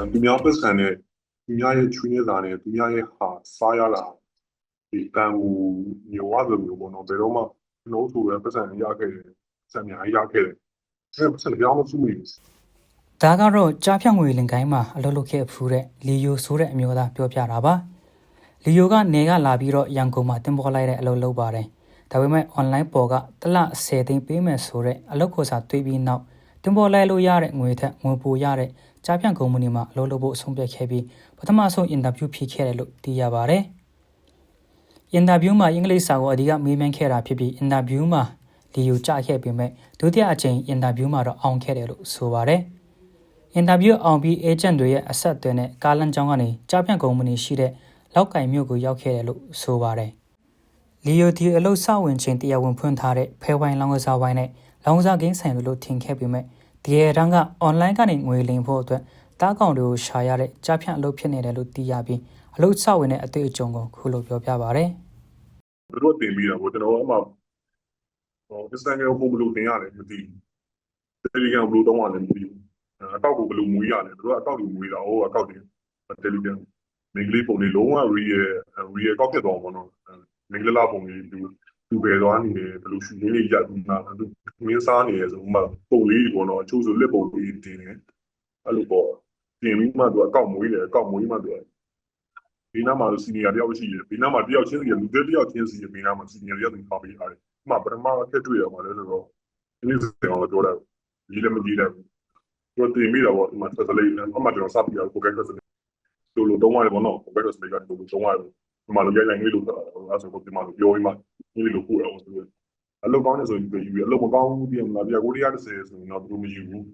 သူများပတ်စံနဲ့သူများရဲ့ချွေးနေတာနဲ့သူများရဲ့ဟာစားရတာဒီတန်ကိုမျိုးဝါဆိုမျိုးပေါ့နော်ဘယ်တော့မှကျွန်တော်ဆိုရပတ်စံရခဲ့တယ်စံများရခဲ့တယ်အဲ့ပတ်စံပြောင်းလို့စုမိတယ်ဒါကတော့ကြားဖြတ်ငွေလင်ကိုင်းမှာအလုပ်လုပ်ခဲ့ဖူးတဲ့လီယိုဆိုတဲ့အမျိုးသားပြောပြတာပါလီယိုကနေကလာပြီးတော့ရန်ကုန်မှာတင်ပေါ်လိုက်တဲ့အလုပ်လုပ်ပါတယ်ဒါပေမဲ့ online ပေါ်ကတလ10သိန်းပေးမယ်ဆိုတဲ့အလုပ်ကိုစားတွေးပြီးနောက်တင်ပေါ်လိုက်လို့ရတဲ့ငွေထက်ငွေပိုရတဲ့ကြားဖြတ်ကုမ္ပဏီမှာအလုပ်လုပ်ဖို့ဆုံးဖြတ်ခဲ့ပြီးပထမဆုံးအင်တာဗျူးဖြစ်ခဲ့တယ်လို့သိရပါတယ်အင်တာဗျူးမှာအင်္ဂလိပ်စာကိုအဓိကမေးမြန်းခဲ့တာဖြစ်ပြီးအင်တာဗျူးမှာလီယိုကြားခဲ့ပေမဲ့ဒုတိယအကြိမ်အင်တာဗျူးမှာတော့အောင်ခဲ့တယ်လို့ဆိုပါတယ်အင်တာဗျူးအောင်ပြီးအေဂျင့်တွေရဲ့အဆက်အသွယ်နဲ့ကားလမ်းကြောင်းကနေကြားဖြတ်ကုမ္ပဏီရှိတဲ့လောက်ကင်မြို့ကိုရောက်ခဲ့တယ်လို့ဆိုပါတယ်လီယိုဒီအလုပ်စဝင်ချိန်တရားဝင်ဖွင့်ထားတဲ့ဖဲဝိုင်းလောင်းကစားဝိုင်းနဲ့လောင်းကစားဂိမ်းဆိုင်တွေလို့ထင်ခဲ့ပေမဲ့ဒီရန်ကအွန်လိုင်းကနေငွေလိမ်ဖို့အတွက်တားကောင်တွေကိုရှာရတဲ့ကြားဖြတ်အလုပ်ဖြစ်နေတယ်လို့သိရပြီးအလုပ်စဝင်တဲ့အတွေ့အကြုံကိုခုလိုပြောပြပါတယ်သူတို့တင်ပြီးတော့ကျွန်တော်အမှInstagram ကိုဘယ်လိုတင်ရလဲမသိဘူး Telegram ဘယ်လိုတောင်းရလဲမသိဘူးအကောက်ကိုဘယ်လိုမွေးရလဲသူတို့အကောက်ကိုမွေးတာဟိုအကောက်တွေ Telegram မင်္ဂလိပုံတွေလုံးဝ real ကောက်ဖြစ်သွားမှာနော်မင်္ဂလာပုံလေးသူပဲသွားနေတယ်ဘယ်လိုရှူရင်းလေးရက်ပြီးမှသူမင်းစားနေရဆိုမှပုံလေးပေါ့နော်အချို့ဆိုလက်ပုံလေးတင်တယ်အဲ့လိုပေါ့တင်ပြီးမှသူအကောက်မွေးတယ်အကောက်မွေးမှသူဒီနားမှာစီနီယာတယောက်ရှိတယ်ဒီနားမှာတယောက်ချင်းစီလူတွေတယောက်ချင်းစီဒီနားမှာစီနီယာတယောက်တင်ပါပေးရတယ်ဒီမှာပထမအခက်တွေ့ရမှာလဲဆိုတော့ဒီလိုပြောင်းတော့ရေးလည်းမရေးတယ်သူတင်ပြီးတော့ဒီမှာဆက်လေးအမှကျွန်တော်စပြီးတော့ကိုကဲကစလေးလိုတော့ရတယ်ပေါ့နော်ကိုကဲကစလေးကလိုတော့ရတယ်ဒီမှာလိုရိုက်လေးလို့ဆိုတာအဲ့ဆိုဒီမှာလိုပြောပြီးမှဒီလိုပို့ရအောင်ဆိုတော့အလုပ်ကောင်းနေဆိုရင်ယူရအလုပ်မကောင်းဘူးပြင်လာပြကိုရီးယား30ဆိုရင်တော့သူမယူဘူး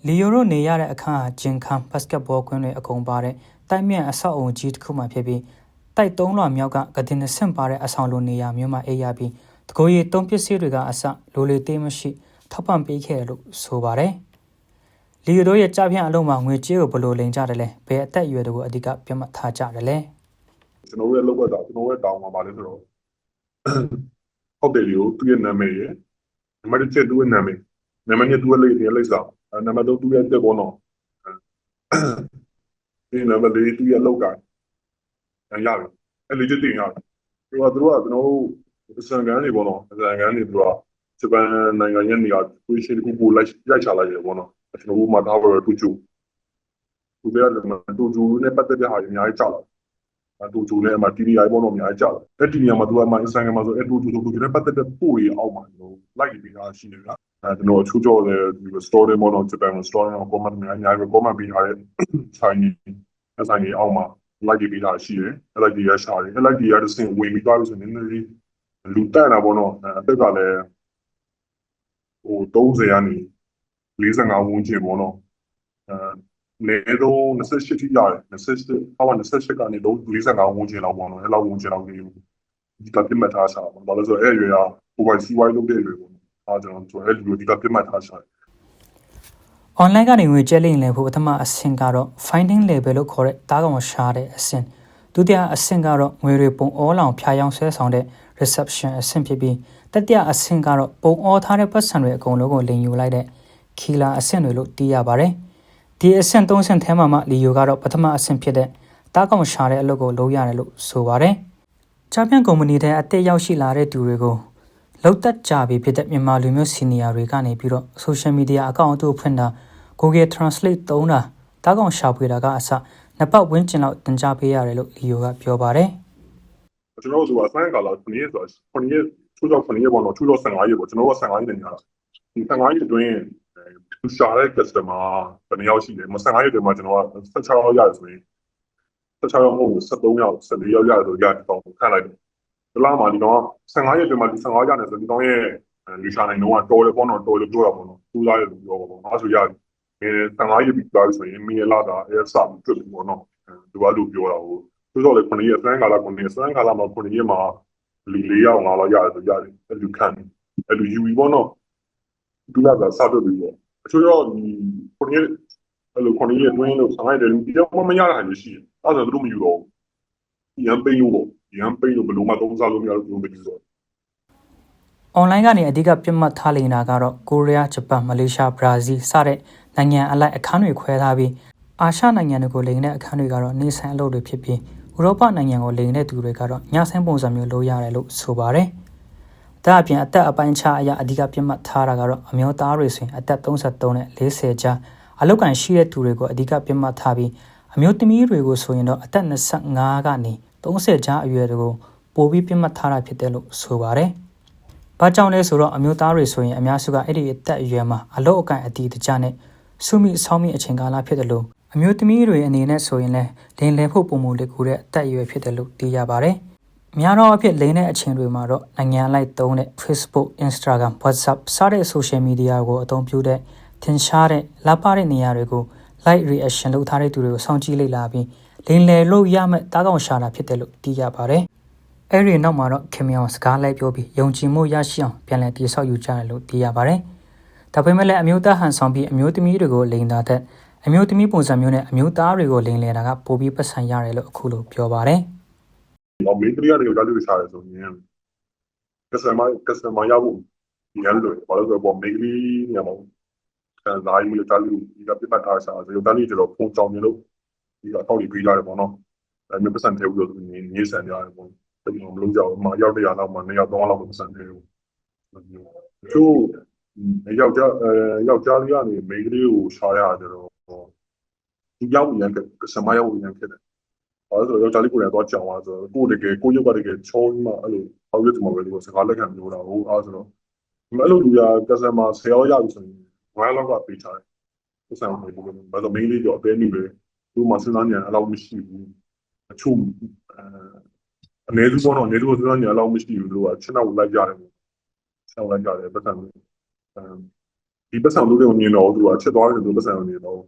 လီယိုရိုနေရတဲ့အခန်းဟာဂျင်ခမ်ဘတ်စကတ်ဘောကွင်းတွေအကုန်ပါတဲ့တိုက်မြင့်အဆောက်အုံကြီးတစ်ခုမှဖြစ်ပြီးတိုက်3လွှာမြောက်ကဂဒင်းဆင့်ပါတဲ့အဆောင်လိုနေရာမျိုးမှာအေးရပြီးတကိုယ်ရီတုံးပစ္စည်းတွေကအစလိုလေသေးမရှိထောက်ပံ့ပေးခဲ့တယ်လို့ဆိုပါတယ်လီယိုတို့ရဲ့ကြားဖြတ်အလုံးမှာငွေကြေးကိုဘယ်လိုလိမ်ကြတယ်လဲဘယ်အသက်အရွယ်တွေကိုအဓိကပြတ်မှတ်ထားကြတယ်လဲကျွန်တော်ရဲ့လောက်ကကျွန်တော်ရဲ့တောင်းမှာပါလဲဆိုတော့ဟုတ်တယ်လို့သူ့ရဲ့နာမည်ရယ်နံပါတ်1သူ့ရဲ့နာမည်နံပါတ်2သူ့ရဲ့လိပ်စာနံပါတ်3သူ့ရဲ့တက်ပေါ်တော့ဒီနံပါတ်4သူ့ရဲ့လောက်ကရတယ်အဲ့လေ့တင်ရတယ်သူကကျွန်တော်တို့စံကန်တွေပေါ့နော်စံကန်တွေသူကဂျပန်နိုင်ငံရဲ့နေရာကိုရှိတဲ့ကိုလိုက်ရိုက်ချလိုက်ရပေါ့နော်ကျွန်တော်တို့မှာတော့တူကျူသူတွေကတူကျူနဲ့ပတ်သက်တဲ့ဟာတွေအများကြီးကြောက်လာတူကျူနဲ့အမှ TDI ပေါ့နော်အများကြီးကြောက်လာအဲ့ဒီနေရာမှာသူကမှ Instagram မှာဆိုအဲ့တူကျူနဲ့ပတ်သက်တဲ့ပို့တွေအောက်မှာကျွန်တော်လိုက်ပြီးသားရှိတယ်ဗျကျွန်တော်ချိုးကြော်တဲ့ store တွေပေါ့နော်ဂျပန် store တွေ comment အများကြီး comment ပေးထားတဲ့ဆိုင်ကြီးအောက်မှာလိုက်ပြီးသားရှိတယ်အဲ့လိုက်ဒီရရှာတယ်အဲ့လိုက်ဒီရတဲ့စင်ဝင်ပြီးသွားလို့ဆိုရင်နည်းနည်းလူတက်တာပေါ့နော်အသက်ကလည်းဟို30ကနေ45ဝန်းကျင်ပေါ့နော်နေတော့28ထိရတယ်28ကနေတော့45ဝန်းကျင်လောက်ပေါ့နော်အဲ့လောက်ဝန်းကျင်လောက်နေဒီကပြတ်မှတ်ထားစားပေါ့ဘာလို့ဆိုတော့အဲ့ရွယ်ကဟိုဘစီဝိုင်းလုပ်တဲ့ရွယ်ပေါ့အားကျွန်တော်အဲ့ဒီကပြတ်မှတ်ထားစားonline ကနေငွေကျဲလိမ့်လဲဖို့ပထမအဆင့်ကတော့ finding level လို့ခေါ်တဲ့တားကောင်ရှာတဲ့အဆင့်ဒုတိယအဆင့်ကတော့ငွေတွေပုံအောလောင်ဖြာရောင်းဆွဲဆောင်တဲ့ reception အဆင့်ဖြစ်ပြီးတတိယအဆင့်ကတော့ပုံအောထားတဲ့ပတ်စံတွေအကုန်လုံးကိုလိမ်ယူလိုက်တဲ့ killer အဆင့်တွေလို့သိရပါတယ်ဒီအဆင့်3ဆင့်ထဲမှာလီယိုကတော့ပထမအဆင့်ဖြစ်တဲ့တားကောင်ရှာတဲ့အလုပ်ကိုလုပ်ရတယ်လို့ဆိုပါတယ်ချာပီယံကုမ္ပဏီတဲ့အသစ်ရောက်ရှိလာတဲ့သူတွေကိုလောက်တက်ကြပြီဖြစ်တဲ့မြန်မာလူမျိုးစီနီယာတွေကနေပြီးတော့ social media အကောင့်အတူဖွင့်တာ Google Translate သုံးတာတားကောင်ရှာဖွေတာကအစနှစ်ပတ်ဝန်းကျင်လောက်တင်ကြပေးရတယ်လို့လီယိုကပြောပါတယ်ကျွန်တော်တို့ကအဆိုင်ကာလာ9ရက်ဆို9ရက်ချိုးတော့9ရက်ပေါ့နော်ချိုးတော့15ရက်ပေါ့ကျွန်တော်က15ရက်နေရတာဒီ15ရက်အတွင်းသူရှာတဲ့ customer ဘယ်နှယောက်ရှိလဲ15ရက်အတွင်းမှာကျွန်တော်က16ယောက်ရတယ်ဆိုရင်16ယောက်မဟုတ်ဘူး13ယောက်14ယောက်ရတယ်ဆိုရတော့ခန့်လိုက်တယ်ဒီလားမှာဒီတော့15ရက်အတွင်းမှာဒီ15ရက်ရတယ်ဆိုဒီတော့ရဲ့လူရှာနိုင်တော့တော်တယ်ပေါ့နော်တော်လို့ပြောတာပေါ့နော်သူသားရလို့ပြောပါပေါ့အားဆိုရတယ်15ရက်ပြီးသွားဆိုရင်မီလာတာအဲစပြီးတွေ့လို့ပေါ့နော်သူကလို့ပြောတာဟုတ်ဆိုတော့လေ9ရက်စမ်းကာလာ9ရက်စမ်းကာလာမှာ9ရက်မှာလူ4ယောက်5လောက်ရတယ်ဆိုရတယ်အဲ့လူခံအဲ့လူ UV ပေါ့နော်သူကစတော့ပြီးတော့အချို့တော့ဒီ9ရက်အဲ့လို9ရက်တွင်းလို့15ရက်တယ်လူတယောက်မှမရတာလို့ရှိတယ်အဲ့ဒါဆိုသူတို့မယူတော့ဘူးရန်ပိန်းလို့ဘယ်လိုမှသုံးစားလို့မရလို့သူတို့မယူတော့ online ကနေအဓိကပြတ်မှတ်ထားနေတာကတော့ကိုရီးယားဂျပန်မလေးရှားဘရာဇီးစတဲ့နိုင်ငံအလိုက်အခန်းတွေခွဲထားပြီးအာရှနိုင်ငံတွေကိုလိမ်တဲ့အခန်းတွေကတော့နေဆိုင်အလုပ်တွေဖြစ်ပြီးဥရောပနိုင်ငံကိုလိမ်တဲ့သူတွေကတော့ညဆိုင်ပုံစံမျိုးလုပ်ရတယ်လို့ဆိုပါတယ်။ဒါအပြင်အသက်အပိုင်းခြားအရာအဓိကပြတ်မှတ်ထားတာကတော့အမျိုးသားတွေဆိုရင်အသက်33နဲ့40ကြားအလောက်ကန်ရှိတဲ့သူတွေကိုအဓိကပြတ်မှတ်ထားပြီးအမျိုးသမီးတွေကိုဆိုရင်တော့အသက်25ကနေ30ကြားအရွယ်တွေကိုပိုပြီးပြတ်မှတ်ထားတာဖြစ်တယ်လို့ဆိုပါတယ်။ဘာကြောင့်လဲဆိုတော့အမျိုးသားတွေဆိုရင်အများစုကအဲ့ဒီအသက်အရွယ်မှာအလောက်အကန်အတီးတကြနဲ့ဆုမိဆောင်းမိအချိန်ကာလဖြစ်တယ်လို့အမျိုးသမီးတွေအနေနဲ့ဆိုရင်လည်းလင်းလဲဖို့ပုံမှုလေးကူတဲ့အသက်အရွယ်ဖြစ်တယ်လို့သိရပါတယ်။များသောအားဖြင့်လိမ်တဲ့အချိန်တွေမှာတော့နိုင်ငံလိုက်သုံးတဲ့ Facebook, Instagram, WhatsApp စတဲ့ social media ကိုအသုံးပြုတဲ့ထင်ရှားတဲ့လာပတဲ့နေရာတွေကို like reaction လုပ်ထားတဲ့သူတွေကိုစောင့်ကြည့်လေ့လာပြီးလိမ်လည်လို့ရမဲ့တားကောင်ရှာတာဖြစ်တယ်လို့သိရပါတယ်။အဲ့ဒီနောက်မှာတော့ခင်မြောင်စကားလိုက်ပြောပြီးယုံကြည်မှုရရှိအောင်ပြန်လည်တည်ဆောက်ယူကြတယ်လို့သိရပါတယ်။ဒါပေမဲ့လည်းအမျိုးသားဟန်ဆောင်ပြီးအမျိုးသမီးတွေကိုလိမ်တာတဲ့အမျိုးသမီးပုံစံမျိုးနဲ့အမျိုးသားတွေကိုလိမ်လည်တာကပိုပြီးပတ်စံရတယ်လို့အခုလိုပြောပါတယ်။မင်းတရားတွေကိုကြားလို့ရှာတယ်ဆိုရင်customer ရဖို့ဒီရလို့ဘာလို့ဆိုတော့မင်းကြီးညမှာခံစားရလို့ကြားလို့ဒီကပြတ်ထားစားဆိုတော့ဒီတော့ဖုန်းကြောင်နေလို့ဒီကတော့ဒီပေးရတယ်ပေါ့နော်။အဲ့မျိုးပတ်စံထဲလို့နေစံရတယ်ပေါ့။ဒီမလို့ကြောင်မှာရောက်တရားလောက်မှာနေရောက်တော့လောက်ပတ်စံထဲလို့ချို့ယောက်ျားလေးကနေမိန်းကလေးကိုရှာရတယ်တော့ဒီရောက်ရင်customer ရောက်ရင်ဖြစ်တယ်။အဲ့ဆိုယောက်ျားလေးကိုလည်းတော့ကြောင်သွားဆိုတော့ကိုရုပ်ကတကယ်ချောမှအဲ့လိုဟောက်ရတဲ့မှာပဲလို့စကားလက်ခံပြောတာဟုတ်အဲ့ဆိုတော့အဲ့လိုလူရ customer 10ယောက်ရပြီဆိုရင်1လောက်ကပေးချတယ်။ပတ်စံပေးလို့ဘာလို့မင်းလေးတော့အသေးနေပဲသူမှစဉ်းစားနေအဲ့လောက်မရှိဘူး။အချို့အနေသူကတော့အနေသူစဉ်းစားနေအဲ့လောက်မရှိဘူးလို့ကချက်နောက်လိုက်ကြတယ်။ချက်လိုက်ကြတယ်ပတ်စံဒီပတ်စံလို့လည်းမြင်တော့သူကချက်သွားတယ်လို့ပတ်စံနေတော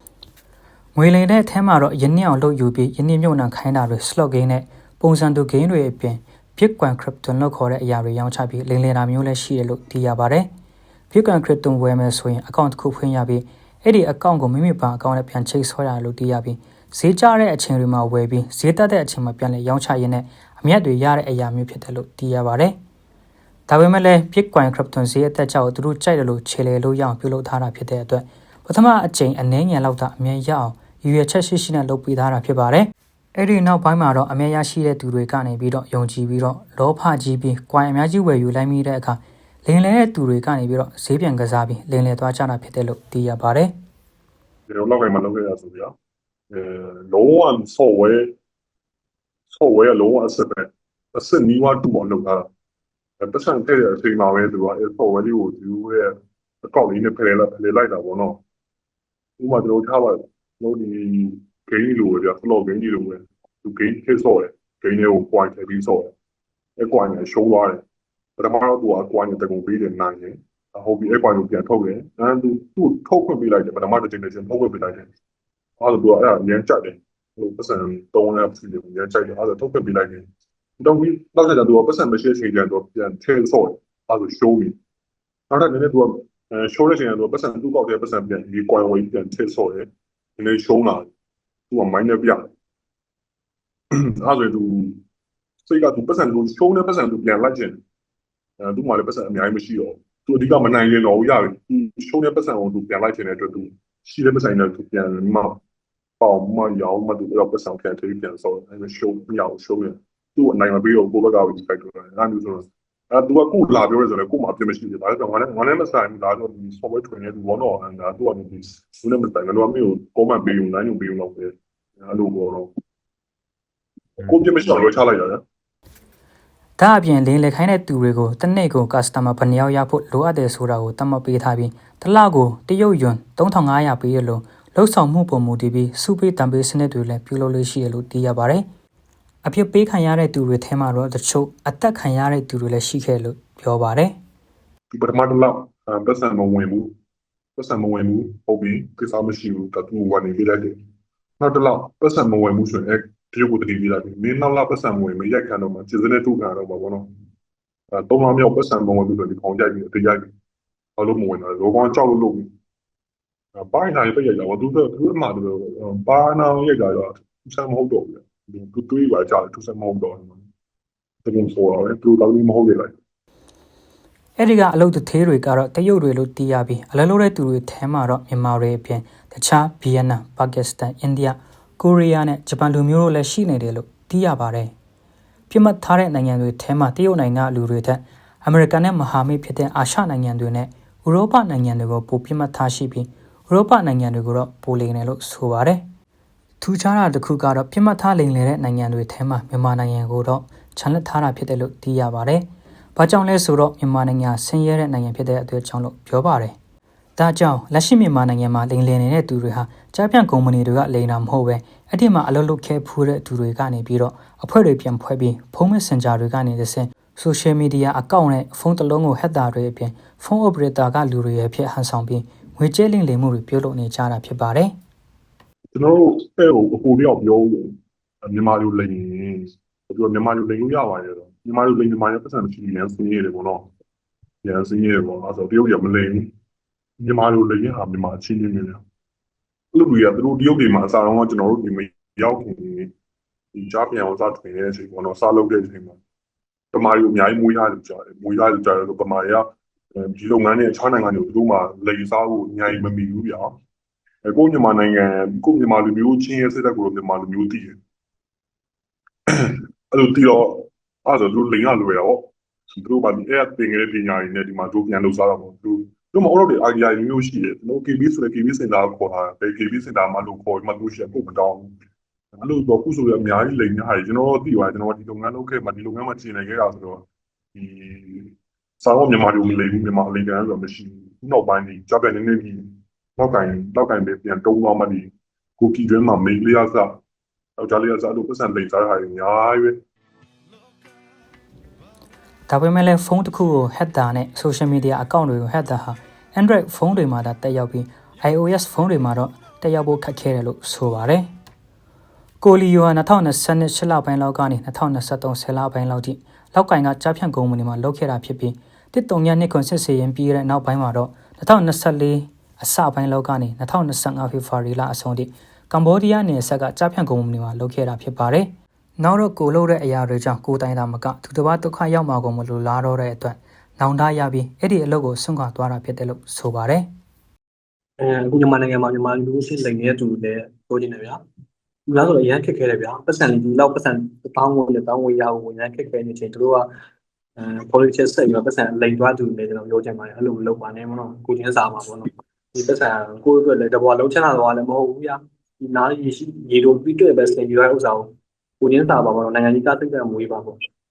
့ငွေလိမ်တဲ့အထက်မှာတော့ယင်းနှစ်အောင်လုပ်ယူပြီးယင်းနှစ်မြုံနှံခိုင်းတာတွေ slot game နဲ့ပုံစံတူ game တွေအပြင် Bitcoin Crypto လို့ခေါ်တဲ့အရာတွေရောင်းချပြီးလိမ်လည်တာမျိုးလည်းရှိတယ်လို့သိရပါတယ်။ Bitcoin Crypto ဝယ်မယ်ဆိုရင် account တစ်ခုဖွင့်ရပြီးအဲ့ဒီ account ကိုမိမိဘဏ် account နဲ့ပြန်ချိတ်ဆွဲရတယ်လို့သိရပြီးဈေးကျတဲ့အချိန်တွေမှာဝယ်ပြီးဈေးတက်တဲ့အချိန်မှာပြန်လည်ရောင်းချရင်းနဲ့အမြတ်တွေရတဲ့အရာမျိုးဖြစ်တယ်လို့သိရပါတယ်။ဒါပေမဲ့လည်း Bitcoin Crypto ဈေးအသက်ကြောင့်သူတို့ကြိုက်တယ်လို့ခြေလေလို့ရအောင်ပြုလုပ်ထားတာဖြစ်တဲ့အတွက်ပထမအချိန်အနည်းငယ်လောက်သာအမြတ်ရအောင်ရွေချက်ရှိနဲ့လုပ်ပေးထားတာဖြစ်ပါတယ်။အဲ့ဒီနောက်ပိုင်းမှာတော့အမြတ်ရရှိတဲ့သူတွေကနေပြီးတော့ယုံကြည်ပြီးတော့လောဖကြီးပြီး coin အများကြီးဝယ်ယူလိုက်မိတဲ့အခါလင်းလဲတဲ့သူတွေကနေပြီးတော့ဈေးပြန်ကစားပြီးလင်းလဲသွားကြတာဖြစ်တယ်လို့သိရပါတယ်။ဒီတော့လည်းမလုပ်ခဲ့ရဆိုပြလုံးဝဆော့ဝဲလုံးဝအစစ်နီးဝါတူအောင်လုပ်တာပတ်စံတဲ့တဲ့အချိန်မှာပဲသူကဆော့ဝဲလေးကိုသူရဲ့အကောင့်လေးနဲ့ဖယ်လိုက်တာပေါ့နော်။ဥပမာကျွန်တော်ထားပါလို့ဒီ game လိုပဲပြ flow game လိုပဲသူ game ထည့်ဆော့တယ် game ကို coin ထည့်ပြီးဆော့တယ်အဲ coin ကိုရှုံးသွားတယ်ပထမတော့သူက coin ကိုတကုံပေးတယ်နိုင်တယ်ဟုတ်ပြီအဲ coin ကိုပြန်ထုတ်တယ်သူထုတ်ခွင့်ပေးလိုက်တယ်ပထမတစ်ချိန်နဲ့ချင်းထုတ်ခွင့်ပေးလိုက်တယ်အဲ့လိုသူကအဲ့ဒါအရင်ကြိုက်တယ်ဟိုပတ်စံ3ရက်ဖြစ်တယ်အရင်ကြိုက်တယ်အဲ့ဒါထုတ်ခွင့်ပေးလိုက်တယ်တော့ပြီးနောက်ကျတော့သူကပတ်စံမရှိတဲ့ချိန်ကျတော့ပြန်ထည့်ဆော့တယ်အဲ့လိုရှုံးပြီနောက်တော့နည်းနည်းသူကshow တဲ့ချိန်ကတော့ပတ်စံသူ့ကောက်တဲ့ပတ်စံပြန်ဒီ coin ဝေးပြန်ထည့်ဆော့တယ်ဒီနေ့ရှုံးလာသူက minor ပြအဲ့ဆိုသူစိတ်ကသူပတ်စံသူရှုံးတဲ့ပတ်စံသူပြန်လိုက်ခြင်းသူမှလည်းပတ်စံအများကြီးမရှိတော့သူအဓိကမနိုင်ရင်တော့ရပြီသူရှုံးတဲ့ပတ်စံကိုသူပြန်လိုက်ခြင်းတဲ့အတွက်သူရှိတဲ့ပတ်စံနဲ့သူပြန်မှပေါမရောင်းမှသူတော့ပတ်စံပြန်ထည့်ပြန်ဆော့အဲ့လိုရှုံးမရအောင်ရှုံးရင်သူ့အနိုင်မပြီးတော့ကိုယ့်ဘက်ကပဲဒီဖိုက်တော့အဲ့လိုဆိုတော့သူကကိုလာပြောရဆိုတော့ကို့မှာအပြစ်မရှိဘူးဒါဆိုတော့ငါလည်းမဆိုင်ဘူးဒါဆိုဒီ software training သူဘောတော့အဲ့ဒါသူကဒီသူလည်းမဆိုင်ငါတို့အမျိုးကိုcomment ပေးယူနိုင်ယူပေးယူတော့ပဲအဲ့လိုပေါ့တော့ကိုပြမရှိတော့လွှဲချလိုက်ရတယ်ဒါအပြင်လင်းလက်ခိုင်းတဲ့သူတွေကိုတစ်နေ့ကို customer ဘယ်နှယောက်ရဖို့လိုအပ်တယ်ဆိုတာကိုသတ်မှတ်ပေးထားပြီးတစ်လကိုတရုတ်ယွမ်3500ပေးရလို့လှုပ်ဆောင်မှုပုံမူတည်ပြီးစုပေးတံပေးစနစ်တွေလည်းပြုလုပ်လို့ရှိရလို့သိရပါတယ်။အဖြစ်ပေးခံရတဲ့သူတွေထဲမှာတော့တချို့အသက်ခံရတဲ့သူတွေလည်းရှိခဲ့လို့ပြောပါတယ်။ဒီပထမတစ်လောက်ပတ်စံမဝင်ဘူးဟုတ်ပြီကိစ္စမရှိဘူးတတူဝင်နေလိုက်တယ်။နောက်တစ်လောက်ပတ်စံမဝင်ဘူးဆိုရင်တရုတ်ကိုတတိပြီးလိုက်ပြီမင်းနောက်လောက်ပတ်စံမဝင်မရိုက်ခံတော့မှခြေစနဲ့ထုတ်ခံတော့မှာပေါ့နော်။3လမြောက်ပတ်စံမဝင်ဘူးဆိုဒီခေါင်းကြိုက်ပြီးအရိုက်ပြီ။ဘာလို့မဝင်လဲလောကောင်ကြောက်လို့ပြီ။ပိုင်းနိုင်ပြရိုက်တာသူအမှတူဘာနာရိုက်တာတော့စမ်းမဟုတ်တော့ဘူး။သူတွေးပါကြတယ်သူစမ်းမဟုတ်တော့ဘူး။တကယ်ဆိုတော့သူတော်လေးမဟုတ်လေလိုက် အဲ့ဒီကအလုပ်သေးတွေကတော့တရုတ်တွေလို့သိရပြီးအလုပ်လုပ်တဲ့သူတွေထဲမှာတော့မြန်မာတွေအပြင်တခြားဗီယက်နမ်ပါကစ္စတန်အိန္ဒိယကိုရီးယားနဲ့ဂျပန်လူမျိုးတို့လည်းရှိနေတယ်လို့သိရပါတယ်ပြစ်မှတ်ထားတဲ့နိုင်ငံတွေထဲမှာတရုတ်နိုင်ငံလူတွေထက်အမေရိကန်နဲ့မဟာမိတ်ဖြစ်တဲ့အာရှနိုင်ငံတွေနဲ့ဥရောပနိုင်ငံတွေကိုပိုပြစ်မှတ်ထားရှိပြီးဥရောပနိုင်ငံတွေကိုတော့ပိုလိမ်တယ်လို့ဆိုပါတယ်ထူးခြားတာတစ်ခုကတော့ပြစ်မှတ်ထားလိမ်လည်တဲ့နိုင်ငံတွေထဲမှာမြန်မာနိုင်ငံကိုတော့ခြံလက်ထားတာဖြစ်တယ်လို့သိရပါတယ်။ဘာကြောင့်လဲဆိုတော့မြန်မာနိုင်ငံဆင်းရဲတဲ့နိုင်ငံဖြစ်တဲ့အတွက်ကြောင့်လို့ပြောပါတယ်။ဒါကြောင့်လက်ရှိမြန်မာနိုင်ငံမှာလိမ်လည်နေတဲ့သူတွေဟာကြားဖြန့်ကုမ္ပဏီတွေကလိမ်တာမဟုတ်ပဲအဲ့ဒီမှာအလုပ်လုပ်ခဲ့ဖူးတဲ့သူတွေကနေပြီးတော့အဖွဲ့တွေပြန်ဖွဲ့ပြီးဖုန်း Messenger တွေကနေတစ်ဆင့် social media account နဲ့ဖုန်းတစ်လုံးကို hack တာတွေအပြင်ဖုန်း operator ကလူတွေရဲ့ဖြစ်ဟန်ဆောင်ပြီးငွေကြေးလိမ်လည်မှုတွေပြုလုပ်နေကြတာဖြစ်ပါတယ်။ကျွန်တော်တို့အဲ့ကိုအကိုတယောက်ပြောမြန်မာလူလိမ်ရင်သူကမြန်မာလူလိမ်လို့ရပါတယ်တော့မြန်မာလူလိမ်မြန်မာရဲ့ပတ်စံမရှိရင်စင်းရတယ်ပေါ့နော်။ရန်စင်းရတယ်ပေါ့အဲ့ဆိုတရုတ်ရမလိမ်မြန်မာလူလိမ်ရင်ဟာမြန်မာအချင်းချင်းနေတယ်။အဲ့လိုတွေကသူတို့တရုတ်တွေမှာအစားတော့ကျွန်တော်တို့ဒီမရောက်ခင်ဒီကြားပြန်အောင်စားထွင်တဲ့အချိန်ပေါ့နော်စားလုပ်တဲ့အချိန်မှာပမာရီကိုအများကြီးမွေးရလို့ကြားတယ်မွေးရလို့ကြားတယ်ဆိုပမာရီကဒီလုပ်ငန်းနဲ့အခြားနိုင်ငံတွေကိုသူတို့မှလိမ်စားဖို့အများကြီးမမီဘူးဗျာကိုမြန်မာနိုင်ငံကိုမြန်မာလူမျိုးချင်းရဲ့စိတ်ဓာတ်ကိုမြန်မာလူမျိုးတည်တယ်အဲ့လိုတည်တော့အဲ့ဒါသူလိမ်ရလွယ်တော့သူတို့ဘာဒီအဲ့တင်ငယ်ပညာရည်နဲ့ဒီမှာတို့ပြန်လုပ်စားတော့ပေါ့သူတို့မဟုတ်တော့တဲ့ idea မျိုးရှိတယ်ကျွန်တော် KB ဆိုတဲ့ KB စင်တာကိုခေါ်တာဘယ် KB စင်တာမှာလို့ခေါ်မှလို့ရှိရင်ပုံမတောင်းအဲ့လိုတော့ခုဆိုရအများကြီးလိမ်များတယ်ကျွန်တော်တို့သိပါတယ်ကျွန်တော်ဒီလုပ်ငန်းလုပ်ခဲ့မှဒီလုပ်ငန်းမှာကျင်နေခဲ့တာဆိုတော့ဒီစာဝတ်မြန်မာလူမလိမ်ဘူးမြန်မာလိမ်ကန်ဆိုတော့မရှိဘူးနောက်ပိုင်းဒီကြပြနေနေဒီနောက်ကန်ပဲပြန်တုံးသွားမှဒီကိုကီတွင်းမှာမိန်းလေးရစယောက်ျားလေးရစအဲ့လိုပတ်စံလိမ်စားတာအများကြီးပဲဒါပေမဲ့လည်းဖုန်းတစ်ခုကို hack တာနဲ့ social media account တွေကို hack တာဟာ Android ဖုန်းတွေမှာတက်ရောက်ပြီး iOS ဖုန်းတွေမှာတော့တက်ရောက်ဖို့ခက်ခဲတယ်လို့ဆိုပါတယ်ကိုလီယိုဟာ2028လပိုင်းလောက်ကနေ2023ဆယ်လပိုင်းလောက်ထိလောက်ကင်ကကြားဖြန့်ကုမ္ပဏီမှာလုပ်ခဲ့တာဖြစ်ပြီး1.3နှစ်ခွန်စစ်ဆေးရင်ပြီးတဲ့နောက်ပိုင်းမှာတော့2024အစပိုင်းလောက်ကနေ2025ဖေဖော်ဝါရီလအဆုံးထိကမ္ဘောဒီးယားနယ်စပ်ကကြားဖြန့်ကုမ္ပဏီမှာလုပ်ခဲ့တာဖြစ်ပါတယ်။နောက်တော့ကိုလုပ်တဲ့အရာတွေကြောင့်ကိုတိုင်တာမကသူတစ်ပါးဒုက္ခရောက်မှာကိုမလိုလားတော့တဲ့အတွက်နောင်တရပြီးအဲ့ဒီအလုပ်ကိုဆွန့်ခွာသွားတာဖြစ်တယ်လို့ဆိုပါတယ်။အခုမြန်မာနိုင်ငံမှာမြန်မာလူမျိုးချင်းလိမ်နေတဲ့သူတွေလည်းပြောနေတယ်ဗျာ။ဒီလားဆိုတော့အရန်ခက်ခဲတယ်ဗျာ။ပတ်စံဒီလောက်ပတ်စံတောင်းဝင်တောင်းဝင်ရအောင်ဝင်ရန်ခက်ခဲနေချိန်တို့ကpolitics ဆက်ပြီးပတ်စံလိမ်သွားသူတွေကျွန်တော်ပြောချင်ပါတယ်အဲ့လိုမလုပ်ပါနဲ့မနော်ကိုချင်းစာမှာပေါ့နော်ဒီပတ်စံကိုအတွက်လည်းတဘောလုံးချမ်းသာသွားလည်းမဟုတ်ဘူးဗျာဒီနားရေတို့ပြီးတွေ့ပဲစင်ပြီးတော့ဥစ္စာကိုကိုချင်းစာပါပေါ့နော်နိုင်ငံကြီးသားသိတဲ့မွေးပါပေါ့